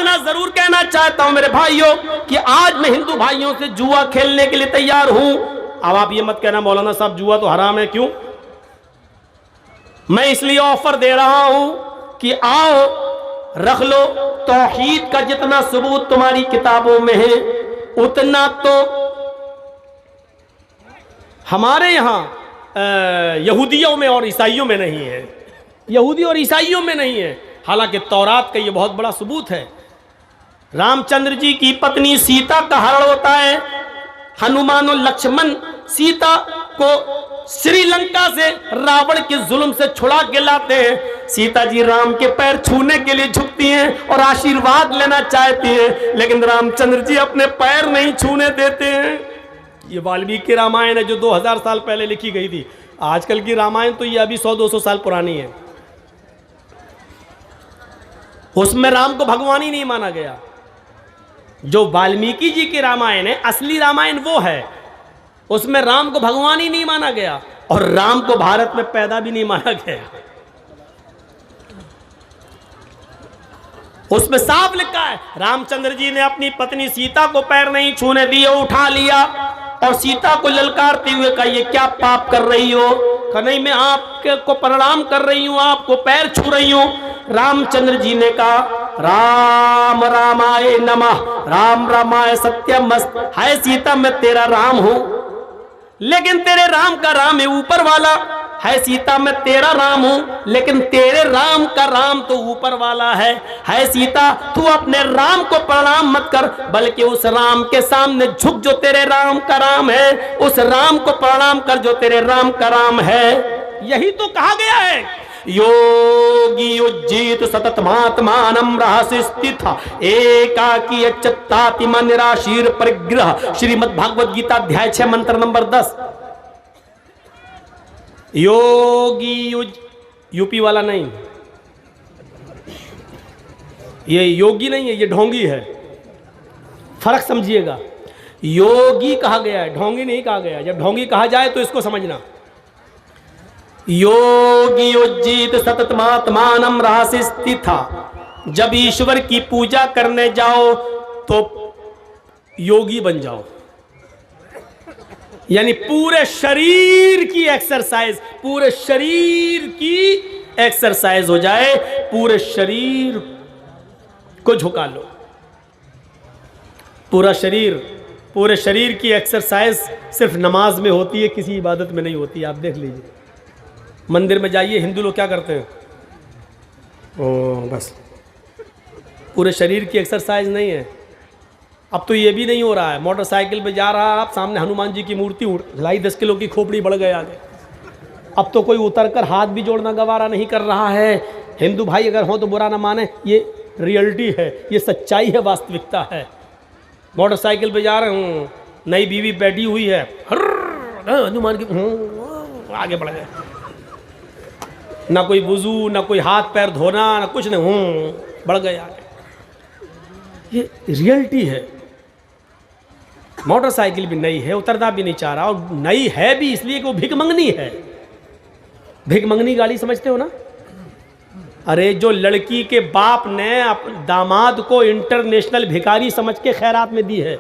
इतना जरूर कहना चाहता हूं मेरे भाइयों कि आज मैं हिंदू भाइयों से जुआ खेलने के लिए तैयार हूं। अब आप ये मत कहना मौलाना साहब जुआ तो हराम है, क्यों? मैं इसलिए ऑफर दे रहा हूं कि आओ रख लो, तौहीद का जितना सबूत तुम्हारी किताबों में है उतना तो हमारे यहां यहूदियों में और ईसाइयों में नहीं है। यहूदी और ईसाइयों में नहीं है, हालांकि तौरात का ये बहुत बड़ा सबूत है। रामचंद्र जी की पत्नी सीता का हरण होता है, हनुमान और लक्ष्मण सीता को श्रीलंका से रावण के जुल्म से छुड़ा के लाते हैं। सीता जी राम के पैर छूने के लिए झुकती हैं और आशीर्वाद लेना चाहती हैं, लेकिन रामचंद्र जी अपने पैर नहीं छूने देते हैं। ये वाल्मीकि रामायण है जो 2000 साल पहले लिखी गई थी। आजकल की रामायण तो ये अभी 100-200 साल पुरानी है। उसमें राम को भगवान ही नहीं माना गया। जो वाल्मीकि जी की रामायण है, असली रामायण वो है, उसमें राम को भगवान ही नहीं माना गया और राम को भारत में पैदा भी नहीं माना गया। उसमें साफ लिखा है रामचंद्र जी ने अपनी पत्नी सीता को पैर नहीं छूने दिए, उठा लिया और सीता को ललकारते हुए कहा ये क्या पाप कर रही हो? कहा नहीं, मैं आपको प्रणाम कर रही हूं, आपको पैर छू रही हूं। रामचंद्र जी ने कहा राम रामाय नमः, राम रामाय सत्यमस्त। हाय सीता, मैं तेरा राम हूं, लेकिन तेरे राम का राम है ऊपर वाला। है सीता, मैं तेरा राम हूं, लेकिन तेरे राम का राम तो ऊपर वाला है। है सीता, तू अपने राम को प्रणाम मत कर, बल्कि उस राम के सामने झुक जो तेरे राम का राम है, उस राम को प्रणाम कर जो तेरे राम का राम है। यही तो कहा गया है योगी उज्जीत सततमात्मानं रहस्य स्थिता एकाकी अच्युताति मन निराशीर परिग्रह। श्रीमद् भागवत गीता अध्याय 6 मंत्र नंबर 10। योगी यूपी वाला नहीं, ये योगी नहीं है, ये ढोंगी है, फर्क समझिएगा। योगी कहा गया है, ढोंगी नहीं कहा गया। जब ढोंगी कहा जाए तो इसको समझना। योगी उज्जीत सततमात्मानं रहस्य स्थिता। जब ईश्वर की पूजा करने जाओ तो योगी बन जाओ, यानी पूरे शरीर की एक्सरसाइज, पूरे शरीर की एक्सरसाइज हो जाए, पूरे शरीर को झुका लो। पूरे शरीर की एक्सरसाइज सिर्फ नमाज में होती है, किसी इबादत में नहीं होती। आप देख लीजिए, मंदिर में जाइए, हिंदू लोग क्या करते हैं? ओ बस, पूरे शरीर की एक्सरसाइज नहीं है। अब तो ये भी नहीं हो रहा है, मोटरसाइकिल पे जा रहा है आप, सामने हनुमान जी की मूर्ति ढाई 10 किलो की खोपड़ी बढ़ गए आगे। अब तो कोई उतरकर हाथ भी जोड़ना गवारा नहीं कर रहा है। हिंदू भाई अगर हो तो बुरा ना माने, ये रियलिटी है, ये सच्चाई है, वास्तविकता है। मोटरसाइकिल पे जा रहे हूँ, नई बीवी बैठी हुई है, हनुमान की आगे बढ़ गए, ना कोई वुजू, ना कोई हाथ पैर धोना, ना कुछ नहीं, बढ़ गए आगे। ये रियलिटी है। मोटरसाइकिल भी नई है, उतरना भी नहीं चाह रहा, और नई है भी इसलिए कि वो भिखमंगनी है। भिखमंगनी गाली समझते हो ना? अरे जो लड़की के बाप ने दामाद को इंटरनेशनल भिखारी समझ के खैरात में दी है,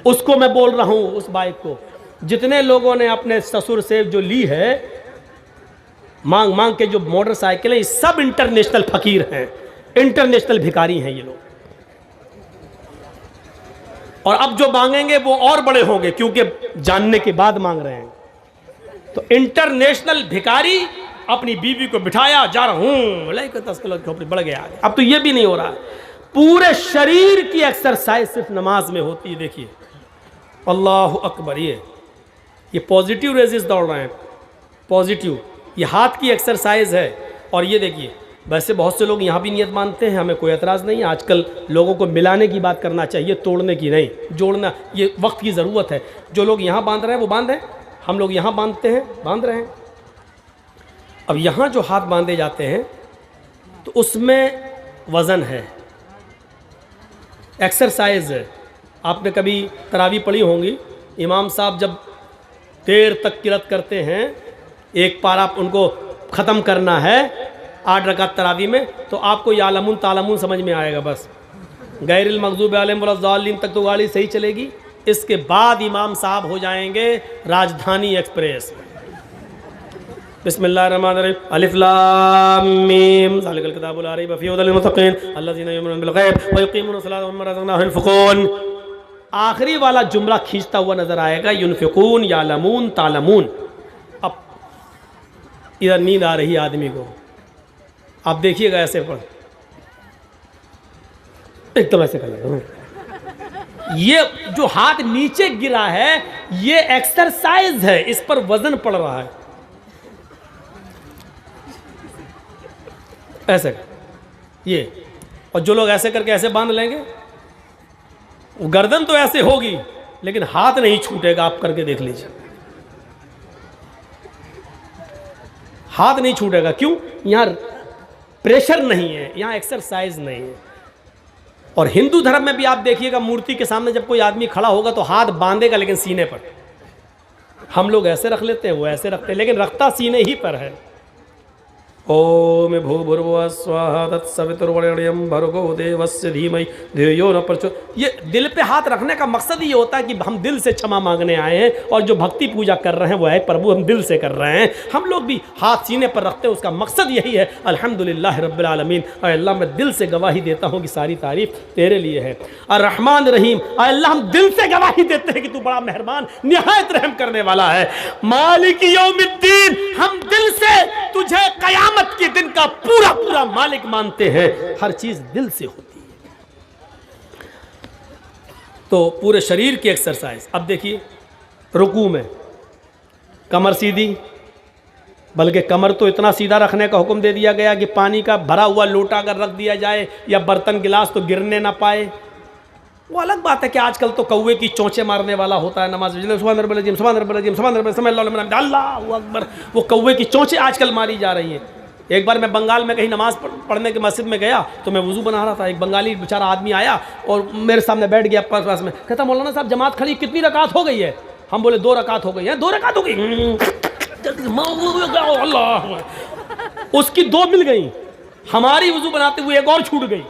उसको मैं बोल रहा हूँ, उस बाइक को। जितने लोगों ने अपने ससुर से जो ली है मांग मांग के, जो मोटरसाइकिल है, ये सब इंटरनेशनल फकीर हैं, इंटरनेशनल भिखारी हैं ये लोग। और अब जो मांगेंगे वो और बड़े होंगे, क्योंकि जानने के बाद मांग रहे हैं। तो इंटरनेशनल भिखारी अपनी बीवी को बिठाया, जा रहा हूं, लेकर 10 किलो की खोपड़ी बढ़ गया। अब तो ये भी नहीं हो रहा। पूरे शरीर की एक्सरसाइज सिर्फ नमाज में होती है। देखिए, अल्लाह अकबर, ये पॉजिटिव रेजेस दौड़ रहे हैं, पॉजिटिव। ये हाथ की एक्सरसाइज है। और ये देखिए, वैसे बहुत से लोग यहाँ भी नियत मानते हैं, हमें कोई एतराज़ नहीं है। आजकल लोगों को मिलाने की बात करना चाहिए, तोड़ने की नहीं, जोड़ना। ये वक्त की ज़रूरत है। जो लोग यहाँ बांध रहे हैं वो बांधें, हम लोग यहाँ बांधते हैं, बांध रहे हैं। अब यहाँ जो हाथ बांधे जाते हैं तो उसमें वज़न है, एक्सरसाइज है। आपने कभी तरावी पढ़ी होंगी, इमाम साहब जब देर तक किरत करते हैं, एक पारा उनको ख़त्म करना है 8 रकात तरावी में, तो आपको यालमुन तालमुन समझ में आएगा बस। गैरिल मग़ज़ूबि अलैहिम वलज़्ज़ालिन तक तो गाड़ी सही चलेगी। इसके बाद इमाम साहब हो जाएंगे राजधानी एक्सप्रेस। बिस्मिल्लाहिर्रहमानिर्रहीम, अलिफ लाम मीम, ज़ालिकल किताबु ला रैब फ़ीहि हुदल लिल-मुत्तक़ीन अल्लज़ीना युमिनूना बिल ग़ैब व युक़ीमूना स-सलाता व मिम्मा रज़क़नाहुम युनफ़िक़ून। आखिरी वाला जुमला खींचता हुआ नजर आएगा, युनफ़िक़ून यालमून तालमून। अब इधर नींद आ रही है आदमी को, आप देखिएगा ऐसे पढ़, एकदम ऐसे कर, ये जो हाथ नीचे गिरा है ये एक्सरसाइज है, इस पर वजन पड़ रहा है। ऐसे ये, और जो लोग ऐसे करके ऐसे बांध लेंगे, वो गर्दन तो ऐसे होगी लेकिन हाथ नहीं छूटेगा। आप करके देख लीजिए, हाथ नहीं छूटेगा। क्यों? यहां प्रेशर नहीं है, यहां एक्सरसाइज नहीं है। और हिंदू धर्म में भी आप देखिएगा, मूर्ति के सामने जब कोई आदमी खड़ा होगा तो हाथ बांधेगा लेकिन सीने पर। हम लोग ऐसे रख लेते हैं, वो ऐसे रखते हैं, लेकिन रखता सीने ही पर है। ओम भूर्भुवः स्वः तत्सवितुर्वरेण्यं भर्गो देवस्य धीमहि धियो न प्रचोदयात्। ये दिल पे हाथ रखने का मकसद ये होता है कि हम दिल से क्षमा मांगने आए हैं, और जो भक्ति पूजा कर रहे हैं वो है प्रभु, हम दिल से कर रहे हैं। हम लोग भी हाथ सीने पर रखते हैं, उसका मकसद यही है, अल्हम्दुलिल्लाह रब्बिल आलमीन, अल्लाह मैं दिल से गवाही देता हूँ कि सारी तारीफ तेरे लिए है। अर्रहमान रहीम, अल्लाह हम दिल से गवाही देते हैं कि तू बड़ा मेहरबान निहायत रहम करने वाला है। मालिक यौमिद्दीन, हम दिल से तुझे कयामत के दिन का पूरा पूरा मालिक मानते हैं। हर चीज दिल से होती है। तो पूरे शरीर की एक्सरसाइज। अब देखिए, रुकू में कमर सीधी, बल्कि कमर तो इतना सीधा रखने का हुक्म दे दिया गया कि पानी का भरा हुआ लोटा अगर रख दिया जाए या बर्तन गिलास तो गिरने ना पाए। वो अलग बात है कि आजकल तो कौवे की चोंचे मारने वाला होता है नमाज में, सुभान रब्बिल अज़ीम, सुभान रब्बिल अज़ीम, सुभान रब्बिल अज़ीम, अल्लाहु अकबर। वो कौवे की चोंचे आजकल मारी जा रही हैं। एक बार मैं बंगाल में कहीं नमाज पढ़ने के मस्जिद में गया तो मैं वुज़ू बना रहा था। एक बंगाली बेचारा आदमी आया और मेरे सामने बैठ गया पास में, कहता मौलाना साहब जमात खड़ी, कितनी रकात हो गई है? हम बोले 2 रकात हो गई है। 2 रकात हो गई? अल्लाह, उसकी 2 मिल गई, हमारी वुज़ू बनाते हुए एक और छूट गई।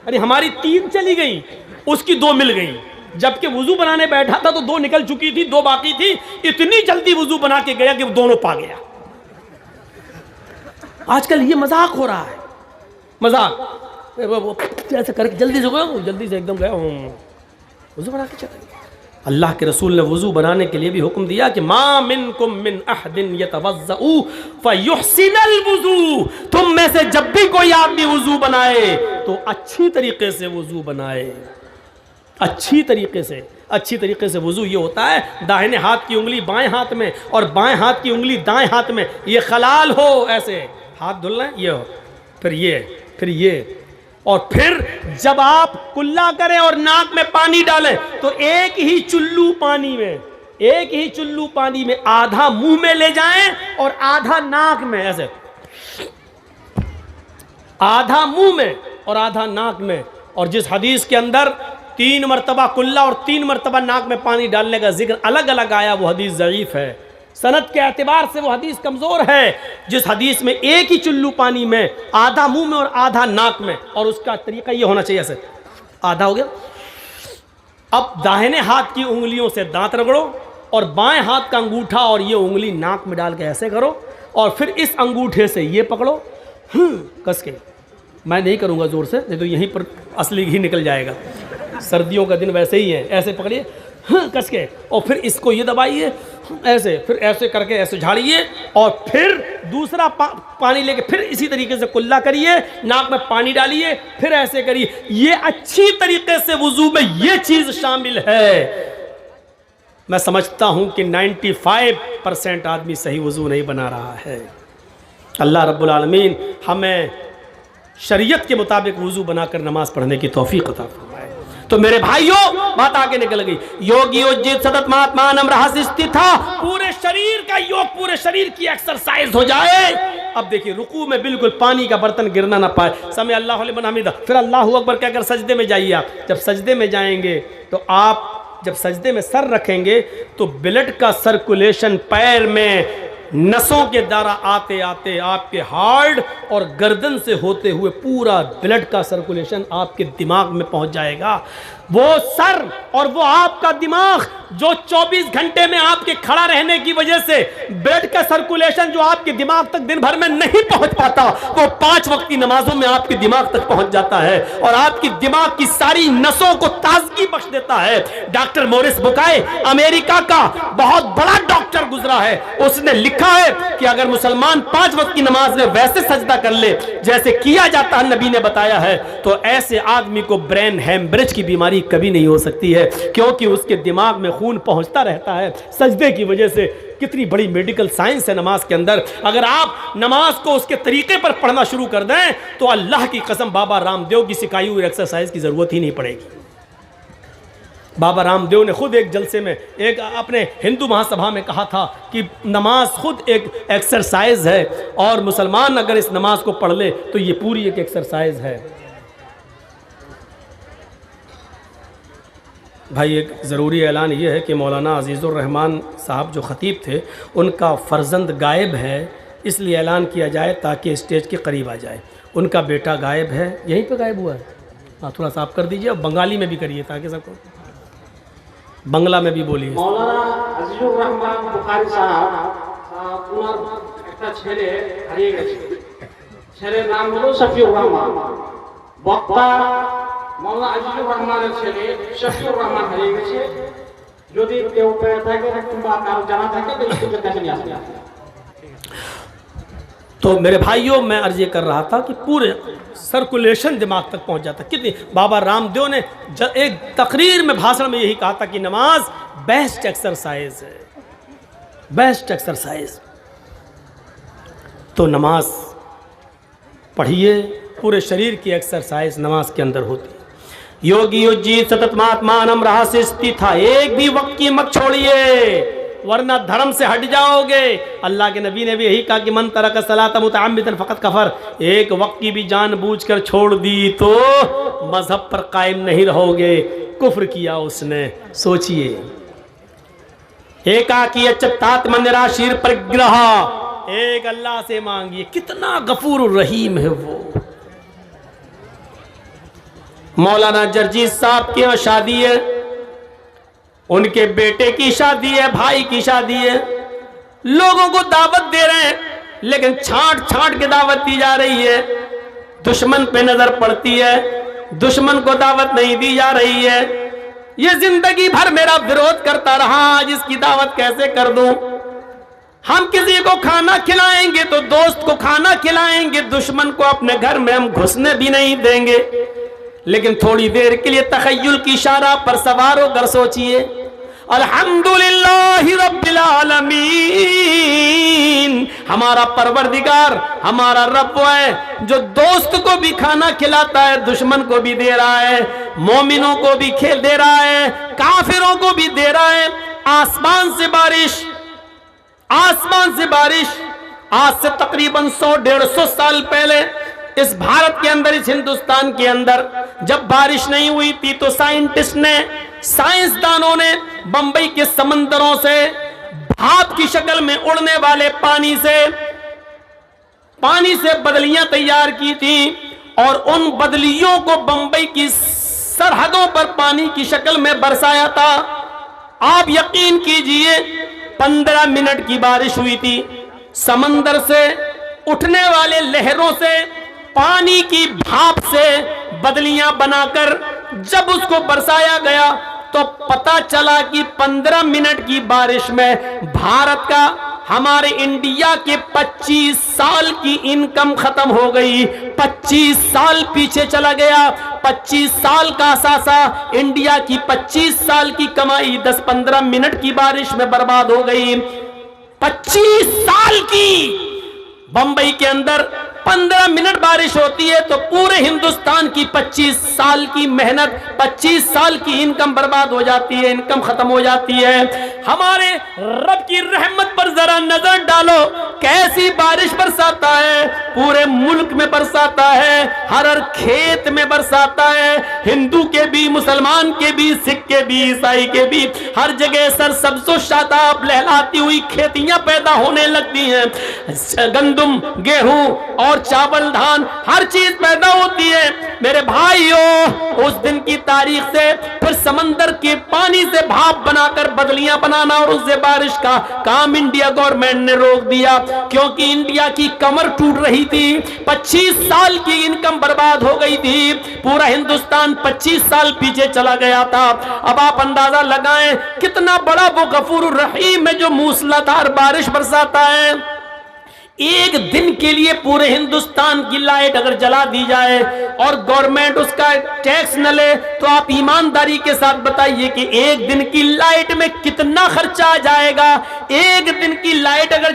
अरे हमारी 3 चली गई, उसकी 2 मिल गई। जबकि वुज़ू बनाने बैठा था तो 2 निकल चुकी थी, 2 बाकी थी। इतनी जल्दी वुज़ू बना के गया कि वो दोनों पा गया। आजकल ये मजाक हो रहा है, मजाक ऐसे करके जल्दी से गया, जल्दी से एकदम गया, वुज़ू बना के चला गया। अल्लाह के रसूल ने वुज़ू बनाने के लिए भी हुक्म दिया कि मा मिनकुम मिन अहदिन यतवज़्ज़उ फयुहसिनुल वुज़ू, तुम में से जब भी कोई आदमी वुज़ू बनाए तो अच्छी तरीके से वुज़ू बनाए। अच्छी तरीके से, अच्छी तरीके से वुज़ू ये होता है दाहिने हाथ की उंगली बाएं हाथ में और बाएं हाथ की उंगली दाएं हाथ में, ये खलाल हो, ऐसे हाथ धुल रहे हैं, ये हो, फिर ये, फिर ये, और फिर जब आप कुल्ला करें और नाक में पानी डालें तो एक ही चुल्लू पानी में, एक ही चुल्लू पानी में आधा मुंह में ले जाएं और आधा नाक में, ऐसे आधा मुंह में और आधा नाक में। और जिस हदीस के अंदर 3 मरतबा कुल्ला और 3 मरतबा नाक में पानी डालने का जिक्र अलग अलग आया, वो हदीस ज़ईफ़ है, सनद के एतबार से वो हदीस कमज़ोर है। जिस हदीस में एक ही चुल्लू पानी में, आधा मुंह में और आधा नाक में, और उसका तरीका ये होना चाहिए, ऐसे आधा हो गया। अब दाहिने हाथ की उंगलियों से दांत रगड़ो और बाएं हाथ का अंगूठा और ये उंगली नाक में डाल के ऐसे करो, और फिर इस अंगूठे से ये पकड़ो कस के। मैं नहीं करूँगा ज़ोर से, नहीं तो यहीं पर असली घी निकल जाएगा। सर्दियों का दिन वैसे ही है, ऐसे पकड़िए कस के, और फिर इसको ये दबाइए ऐसे, फिर ऐसे करके ऐसे झाड़िए, और फिर दूसरा पानी लेके फिर इसी तरीके से कुल्ला करिए, नाक में पानी डालिए, फिर ऐसे करिए। ये अच्छी तरीके से वुज़ू में ये चीज़ शामिल है। मैं समझता हूँ कि 95% आदमी सही वुज़ू नहीं बना रहा है। अल्लाह रब्बुल आलमीन हमें शरीयत के मुताबिक वुज़ू बनाकर नमाज पढ़ने की तौफीक अता फरमाए। तो मेरे भाइयों, बात आगे निकल गई। योग योजित सतत महात्मानम रहस्य था, पूरे शरीर का योग, पूरे शरीर की एक्सरसाइज हो जाए। अब देखिए, रुकू में बिल्कुल पानी का बर्तन गिरना ना पाए, समय अल्लाहु लिमन हमीदा, फिर अल्लाहु अकबर कहकर सजदे में जाइए। आप जब सजदे में जाएंगे तो आप जब सजदे में सर रखेंगे तो ब्लड का सर्कुलेशन पैर में नसों के द्वारा आते आते आपके हार्ट और गर्दन से होते हुए पूरा ब्लड का सर्कुलेशन आपके दिमाग में पहुंच जाएगा। वो सर और वो आपका दिमाग जो 24 घंटे में आपके खड़ा रहने की वजह से ब्लड का सर्कुलेशन जो आपके दिमाग तक दिन भर में नहीं पहुंच पाता, वो 5 वक्त की नमाजों में आपके दिमाग तक पहुंच जाता है और आपकी दिमाग की सारी नसों को ताजगी बख्श देता है। डॉक्टर मोरिस बुकाय, अमेरिका का बहुत बड़ा डॉक्टर गुजरा है, उसने लिखा है कि अगर मुसलमान 5 वक्त की नमाज में वैसे सजदा कर ले जैसे किया जाता है, नबी ने बताया है, तो ऐसे आदमी को ब्रेन हेमरेज की बीमारी कभी नहीं हो सकती है, क्योंकि उसके दिमाग में खून पहुंचता रहता है सजदे की वजह से। कितनी बड़ी मेडिकल साइंस है नमाज के अंदर। अगर आप नमाज को उसके तरीके पर पढ़ना शुरू कर दें तो अल्लाह की कसम बाबा रामदेव की सिखाई हुई एक्सरसाइज की जरूरत ही नहीं पड़ेगी। बाबा रामदेव ने खुद एक जलसे में एक अपने हिंदू महासभा में कहा था कि नमाज खुद एक एक्सरसाइज है और मुसलमान अगर इस नमाज को पढ़ ले तो ये पूरी एक एक्सरसाइज है। भाई एक ज़रूरी ऐलान ये है कि मौलाना अजीज़ुर रहमान साहब जो ख़तीब थे उनका फ़र्जंद गायब है, इसलिए ऐलान किया जाए ताकि स्टेज के करीब आ जाए। उनका बेटा गायब है, यहीं पे गायब हुआ है। हाँ थोड़ा सा आप कर दीजिए और बंगाली में भी करिए ताकि सबको বাংলা में भी बोलिए। মৌলানা আজিজুর রহমান বুখারী সাহেব ওনার একটা ছেলে হারিয়ে গেছে, ছেলের নাম হলো শফিউর রহমান। বক্তা মৌলানা আজিজুর রহমানের ছেলে শফিউর রহমান হারিয়ে গেছে। যদি কেউ পেয়ে থাকে কিংবা কারো জানা থাকে তো একটু কাছে নিয়ে আসবেন। तो मेरे भाइयों मैं अर्ज ये कर रहा था कि पूरे सर्कुलेशन दिमाग तक पहुंच जाता। कितनी बाबा रामदेव ने एक तकरीर में भाषण में यही कहा था कि नमाज बेस्ट एक्सरसाइज है, बेस्ट एक्सरसाइज। तो नमाज पढ़िए, पूरे शरीर की एक्सरसाइज नमाज के अंदर होती है। योगी युज्जी सतत महात्मानम रहस्य स्थित था, एक भी वक्त की मत छोड़िए वरना धर्म से हट जाओगे। अल्लाह के नबी ने भी यही कहा कि मन तरक सलात मुतअम्मिदन फकत कफर, एक वक्त की भी जानबूझकर छोड़ दी तो मजहब पर कायम नहीं रहोगे, कुफ्र किया उसने। सोचिए, एकाकी अच्युतात्म निराशीर परिग्रह, एक अल्लाह से मांगिए, कितना गफूर रहीम है वो। मौलाना जर्जीज साहब के यहाँ शादी है, उनके बेटे की शादी है, भाई की शादी है, लोगों को दावत दे रहे हैं लेकिन छांट छांट के दावत दी जा रही है। दुश्मन पे नजर पड़ती है, दुश्मन को दावत नहीं दी जा रही है। ये जिंदगी भर मेरा विरोध करता रहा, आज इसकी दावत कैसे कर दूं। हम किसी को खाना खिलाएंगे तो दोस्त को खाना खिलाएंगे, दुश्मन को अपने घर में हम घुसने भी नहीं देंगे। लेकिन थोड़ी देर के लिए तखय्युल की इशारा पर सवार होकर सोचिए, अल्हम्दुलिल्लाहि रब्बिल आलमीन, हमारा परवरदिगार, हमारा रब वो है जो दोस्त को भी खाना खिलाता है, दुश्मन को भी दे रहा है, मोमिनों को भी खेल दे रहा है, काफिरों को भी दे रहा है। आसमान से बारिश, आसमान से बारिश। आज से तकरीबन 100-150 साल पहले इस भारत के अंदर, इस हिंदुस्तान के अंदर जब बारिश नहीं हुई थी तो साइंटिस्ट ने, साइंसदानों ने बंबई के समंदरों से भाप की शक्ल में उड़ने वाले पानी से बदलियां तैयार की थी और उन बदलियों को बंबई की सरहदों पर पानी की शक्ल में बरसाया था। आप यकीन कीजिए 15 मिनट की बारिश हुई थी। समंदर से उठने वाले लहरों से, पानी की भाप से बदलियां बनाकर जब उसको बरसाया गया तो पता चला कि 15 मिनट की बारिश में भारत का, हमारे इंडिया के 25 साल की इनकम खत्म हो गई। 25 साल पीछे चला गया। 25 साल का असासा, इंडिया की 25 साल की कमाई 10-15 मिनट की बारिश में बर्बाद हो गई। 25 साल की बंबई के अंदर 15 मिनट बारिश होती है तो पूरे हिंदुस्तान की 25 साल की मेहनत, 25 साल की इनकम बर्बाद हो जाती है, इनकम खत्म हो जाती है। हमारे रब की रहमत पर जरा नजर डालो, कैसी बारिश बरसाता है, पूरे मुल्क में बरसाता है, हर खेत में बरसाता है, हिंदू के भी, मुसलमान के भी, सिख के भी, ईसाई के भी, हर जगह सरसब्ज़ो शादाब लहलाती हुई खेतियां पैदा होने लगती हैं। गंदम, गेहूं और चावल, धान, हर चीज पैदा होती है। मेरे भाइयों, उस दिन की तारीख से फिर समंदर के पानी से भाप बनाकर बदलियां बनाना और उससे बारिश का काम इंडिया गवर्नमेंट ने रोक दिया, क्योंकि इंडिया की कमर टूट रही थी। 25 साल की इनकम बर्बाद हो गई थी, पूरा हिंदुस्तान 25 साल पीछे चला गया था। अब आप अंदाजा लगाएं कितना बड़ा वो गफूर रहीम है जो मूसलाधार बारिश बरसाता है। एक दिन के लिए पूरे हिंदुस्तान की लाइट अगर जला दी जाए और गवर्नमेंट उसका टैक्स न ले, तो आप ईमानदारी के साथ बताइए कि एक दिन की लाइट में कितना खर्चा आ जाएगा। एक दिन की लाइट अगर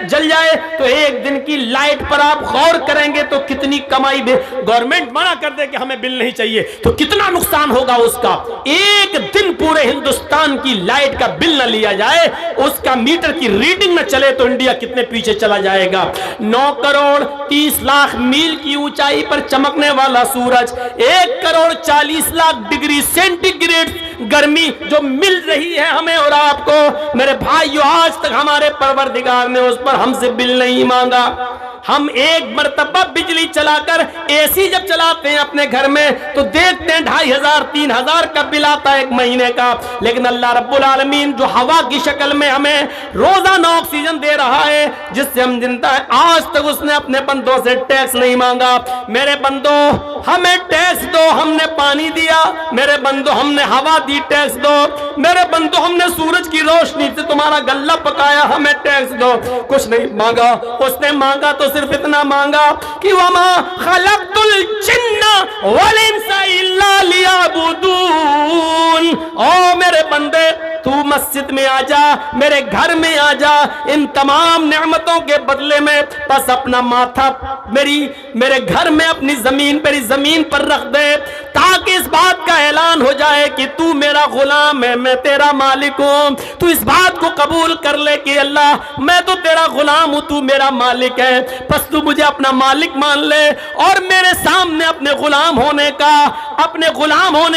जल जाए तो एक दिन की लाइट पर आप गौर करेंगे तो कितनी कमाई गवर्नमेंट मना कर दे कि हमें बिल नहीं चाहिए तो कितना नुकसान होगा उसका। एक दिन पूरे हिंदुस्तान की लाइट का बिल न लिया जाए, उसका मीटर की रीडिंग न चले तो इंडिया कितने पीछे चला जाएगा। 9 करोड़ 30 लाख मील की ऊंचाई पर चमकने वाला सूरज, 1 करोड़ 40 लाख डिग्री सेंटीग्रेड गर्मी जो मिल रही है हमें और आपको, मेरे भाइयों, आज तक हमारे परवरदिगार ने उस पर हमसे बिल नहीं मांगा। हम एक मर्तबा बिजली चलाकर एसी जब चलाते हैं अपने घर में तो देखते हैं 2500 3000 का बिल आता है एक महीने का, लेकिन अल्लाह रब्बुल आलमीन जो हवा की शक्ल में हमें रोजाना ऑक्सीजन दे रहा है जिससे हम जिंदा है, आज तक उसने अपने बंदों से टैक्स नहीं मांगा। मेरे बंदों, हमें टैक्स दो, हमने पानी दिया। मेरे बंदों, हमने हवा दी, टैक्स दो। मेरे बंदों, हमने सूरज की रोशनी से तुम्हारा गल्ला पकाया, हमें टैक्स दो। कुछ नहीं मांगा। उसने मांगा तो सिर्फ इतना मांगा कि वमा खलक़तुल जिन्ना वल इंसा इल्ला लियअबुदून। ओ मेरे बंदे, तू मस्जिद में आ जा, मेरे घर में आ जा, इन तमाम नेमतों के बदले में बस अपना माथा मेरे घर में अपनी जमीन पर रख दे, ताकि इस बात का ऐलान हो जाए कि तू मेरा गुलाम है, मैं तेरा मालिक हूं। तू इस बात को कबूल कर ले कि अल्लाह, मैं तो तेरा गुलाम हूं, तू मेरा मालिक है। बस तू मुझे अपना मालिक मान ले और मेरे सामने अपने गुलाम होने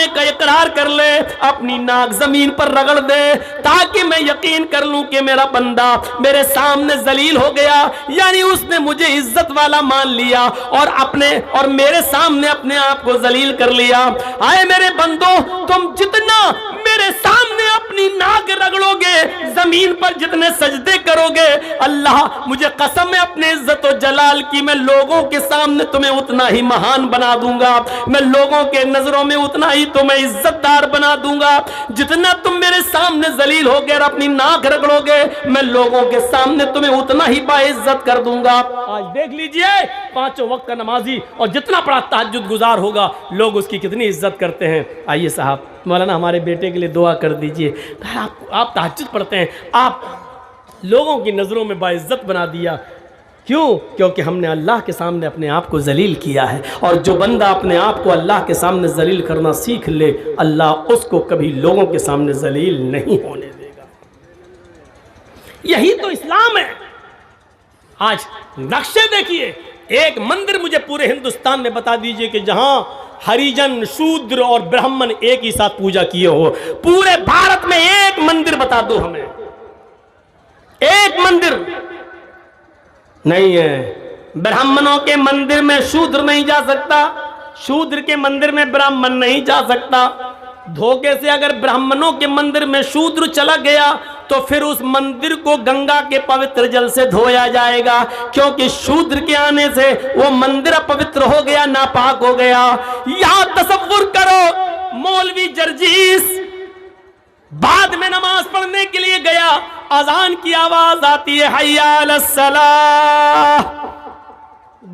का इकरार कर ले, अपनी नाक जमीन पर रगड़ दे, ताकि मैं यकीन कर लूं कि मेरा बंदा मेरे सामने जलील हो गया, यानी उसने मुझे इज्जत वाला मान लिया और मेरे सामने अपने आप को जलील कर लिया। आए मेरे बंदो, तुम जितना मेरे सामने अपनी नाक रगड़ोगे, जमीन पर जितने सजदे करोगे, अल्लाह मुझे कसम है अपने इज्जत और जलाल की, मैं लोगों के सामने तुम्हें उतना ही महान बना दूंगा, मैं लोगों के नजरों में उतना ही तुम्हें इज्जतदार बना दूंगा। जितना तुम मेरे सामने जलील होगे और अपनी नाक रगड़ोगे, मैं लोगों के सामने तुम्हें उतना ही बाइज्जत कर दूंगा। आज देख लीजिए, 5 वक्त का नमाजी और जितना बड़ा तहज्जुद गुजार होगा, लोग उसकी कितनी इज्जत करते हैं। आइए साहब, मौलाना हमारे बेटे के लिए दुआ कर दीजिए। आप तहज्जुद पढ़ते हैं, आप लोगों की नज़रों में बाइज्जत बना दिया। क्यों? क्योंकि हमने अल्लाह के सामने अपने आप को जलील किया है, और जो बंदा अपने आप को अल्लाह के सामने जलील करना सीख ले, अल्लाह उसको कभी लोगों के सामने जलील नहीं होने देगा। यही तो इस्लाम है। आज नक्शे देखिए, एक मंदिर मुझे पूरे हिंदुस्तान में बता दीजिए कि जहां हरिजन, शूद्र और ब्राह्मण एक ही साथ पूजा किए हो। पूरे भारत में एक मंदिर बता दो हमें, एक मंदिर नहीं है। ब्राह्मणों के मंदिर में शूद्र नहीं जा सकता, शूद्र के मंदिर में ब्राह्मण नहीं जा सकता। धोखे से अगर ब्राह्मणों के मंदिर में शूद्र चला गया तो फिर उस मंदिर को गंगा के पवित्र जल से धोया जाएगा, क्योंकि शूद्र के आने से वो मंदिर अपवित्र हो गया, नापाक हो गया। यहां तसव्वुर करो, मौलवी जर्जीस बाद में नमाज पढ़ने के लिए गया, अजान की आवाज आती है, हय्या अलस सलाह।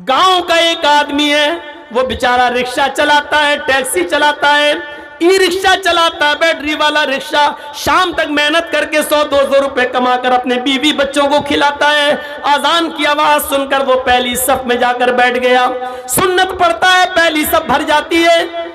गांव का एक आदमी है, वो बेचारा रिक्शा चलाता है, टैक्सी चलाता है, ई रिक्शा चलाता है, बैटरी वाला रिक्शा। शाम तक मेहनत करके 100-200 रुपए कमाकर अपने बीवी बच्चों को खिलाता है। अजान की आवाज सुनकर वो पहली सफ में जाकर बैठ गया। सुन्नत पढ़ता है, पहली सफ भर जाती है।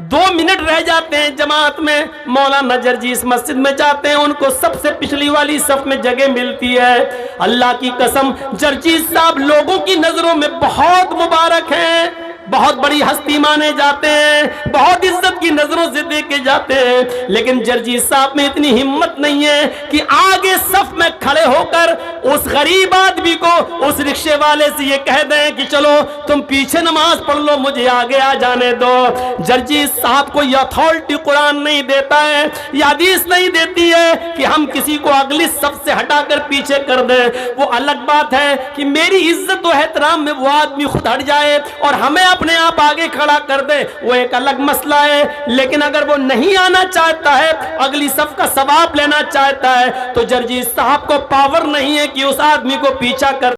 2 मिनट रह जाते हैं जमात में। मौलाना जर्जी इस मस्जिद में जाते हैं, उनको सबसे पिछली वाली सफ में जगह मिलती है। अल्लाह की कसम, जर्जी साहब लोगों की नजरों में बहुत मुबारक हैं, बहुत बड़ी हस्ती माने जाते हैं, बहुत इज्जत की नजरों से देखे जाते हैं। लेकिन जर्जी साहब में इतनी हिम्मत नहीं है कि आगे सफ में खड़े होकर उस गरीब आदमी को, उस रिक्शे वाले से ये कह दें कि चलो तुम पीछे नमाज पढ़ लो, मुझे आगे आ जाने दो। जर्जी साहब को यह अथॉरिटी कुरान नहीं देता है, यह हदीस नहीं देती है कि हम किसी को अगली सफ से हटाकर पीछे कर दें। वो अलग बात है कि मेरी इज्जत और एहतराम में वो आदमी खुद हट जाए और हमें अपने आप आगे खड़ा कर दे, वो एक अलग मसला है। लेकिन अगर वो नहीं आना चाहता है, अगली सफ का सवाब लेना चाहता है, तो जर्जी साहब को पावर नहीं है कि उस आदमी को पीछा कर